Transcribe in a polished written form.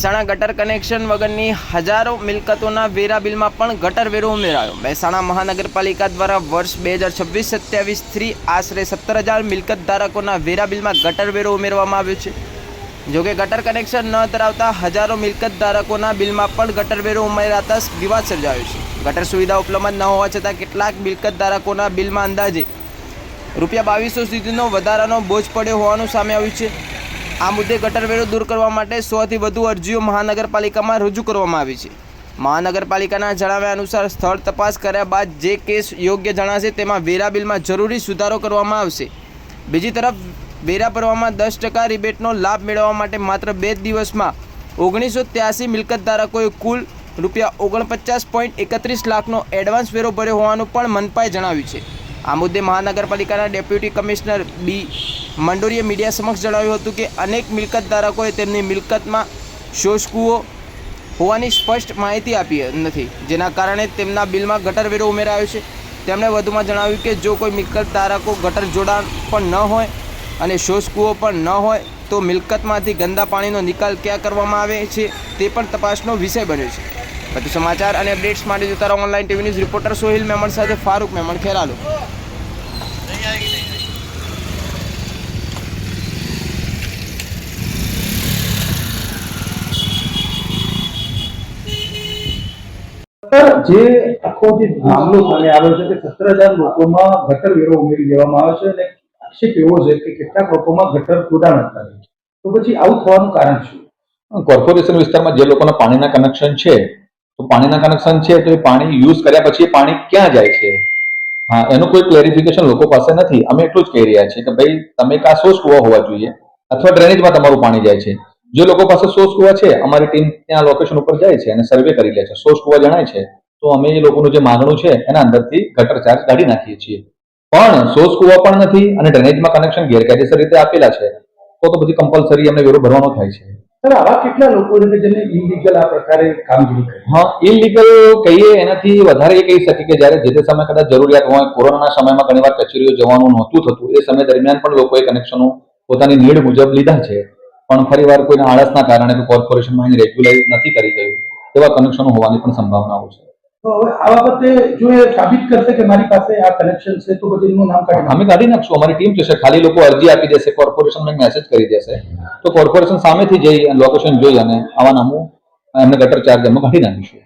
મહેસાણા ગટર કનેક્શન વગરની હજારો મિલકતોના વેરા બિલમાં પણ ગટર વેરો ઉમેરાયો। મહેસાણા મહાનગરપાલિકા દ્વારા વર્ષ 2026-27થી આશરે 17,000 મિલકત ધારકોના વેરા બિલમાં ગટર વેરો ઉમેરવામાં આવ્યો છે। જોકે ગટર કનેક્શન ન ધરાવતા હજારો મિલકત ધારકોના બિલમાં પણ ગટર વેરો ઉમેરાતા વિવાદ સર્જાયો છે। ગટર સુવિધા ઉપલબ્ધ ન હોવા છતાં કેટલાક મિલકત ધારકોના બિલમાં અંદાજે ₹2200 સુધીનો વધારાનો બોજ પડ્યો હોવાનું સામે આવ્યું છે। આ મુદ્દે ગટર વેરો દૂર કરવા માટે 100થી વધુ અરજીઓ મહાનગરપાલિકામાં રજૂ કરવામાં આવી છે। મહાનગરપાલિકાના જણાવ્યા અનુસાર સ્થળ તપાસ કર્યા બાદ જે કેસ યોગ્ય જણાશે તેમાં વેરા બિલમાં જરૂરી સુધારો કરવામાં આવશે। બીજી તરફ વેરા ભરવામાં 10% રિબેટનો લાભ મેળવવા માટે માત્ર 2 દિવસમાં 1983 મિલકત ધારકોએ કુલ ₹49.31 લાખનો એડવાન્સ વેરો ભર્યો હોવાનું પણ મનપાએ જણાવ્યું છે। આ મુદ્દે મહાનગરપાલિકાના ડેપ્યુટી કમિશનર બી મંડોરીએ મીડિયા સમક્ષ જણાવ્યું હતું કે અનેક મિલકત ધારકોએ તેમની મિલકતમાં શોષકુઓ હોવાની સ્પષ્ટ માહિતી આપી નથી, જેના કારણે તેમના બિલમાં ગટર વેરો ઉમેરાયો છે। તેમણે વધુમાં જણાવ્યું કે જો કોઈ મિલકત ધારકો ગટર જોડાણ પણ ન હોય અને શોષકુઓ પણ ન હોય તો મિલકતમાંથી ગંદા પાણીનો નિકાલ ક્યાં કરવામાં આવે છે તે પણ તપાસનો વિષય બન્યો છે। વધુ સમાચાર અને અપડેટ્સ માટે જોતા રહો online TV news. Reporter Sohil Memon સાથે ફારૂક મેમણ, ખેરાલુ। જે આખો જે મામલો સામે આવ્યો છે કે 17,000 લોકોમાં ગટર વેરો ઉમેરી દેવામાં આવ્યો છે અને આક્ષેપ એવો છે કે કેટલાક લોકોમાં ગટર જોડાણ હતા। તો પછી આવું થવાનું કારણ શું? કોર્પોરેશન વિસ્તારમાં જે લોકોના પાણીના કનેક્શન છે તો પાણીના કનેક્શન છે તો એ પાણી યુઝ કર્યા પછી એ પાણી ક્યાં જાય છે, હા, એનું કોઈ ક્લેરિફિકેશન લોકો પાસે નથી। અમે એટલું જ કહી રહ્યા છીએ કે ભાઈ તમે કાં સોર્સ કુવા હોવા જોઈએ અથવા ડ્રેનેજમાં તમારું પાણી જાય છે। જે લોકો પાસે સોર્સ કુવા છે અમારી ટીમ ત્યાં લોકેશન ઉપર જાય છે અને સર્વે કરી લે છે। સોર્સ કુવા જણાય છે તો અમે એ લોકોનું જે માંગણું છે એના અંદરથી ગટર ચાર્જ કાઢી નાખીએ છીએ। પણ સોર્સ કુવા પણ નથી અને ડ્રેનેજમાં કનેક્શન ગેરકાયદેસર રીતે આપેલા છે તો પછી કમ્પલસરી અમને વેરો ભરવાનો થાય છે। સર, આવા કેટલા લોકો છે કે જેને ઇલીગલ આ પ્રકારે કામગીરી કરી? હા, ઇલીગલ કહીએ એનાથી વધારે એ કહી શકીએ કે જ્યારે જે તે સમય કદાચ જરૂરિયાત હોય, કોરોનાના સમયમાં ઘણીવાર કચેરીઓ જવાનું નહોતું થતું, એ સમય દરમિયાન પણ લોકોએ કનેક્શનો પોતાની નીડ મુજબ લીધા છે। પણ ફરીવાર કોઈના આળસના કારણે કોર્પોરેશનમાં એને રેગ્યુલાઇઝ નથી કરી ગયું એવા કનેક્શનો હોવાની પણ સંભાવનાઓ છે। તો હવે આ બાબતે જો એ સાબિત કરશે કે મારી પાસે આ કનેક્શન છે તો પછી એનું નામ કાઢી અમે કાઢી નાખશું। અમારી ટીમ જશે, ખાલી લોકો અરજી આપી દેશે, કોર્પોરેશનને મેસેજ કરી દેશે તો કોર્પોરેશન સામેથી જઈ લોકેશન જોઈ અને આવા નામું એમને ગટર ચાર્જ એમાં કાઢી નાખીશું।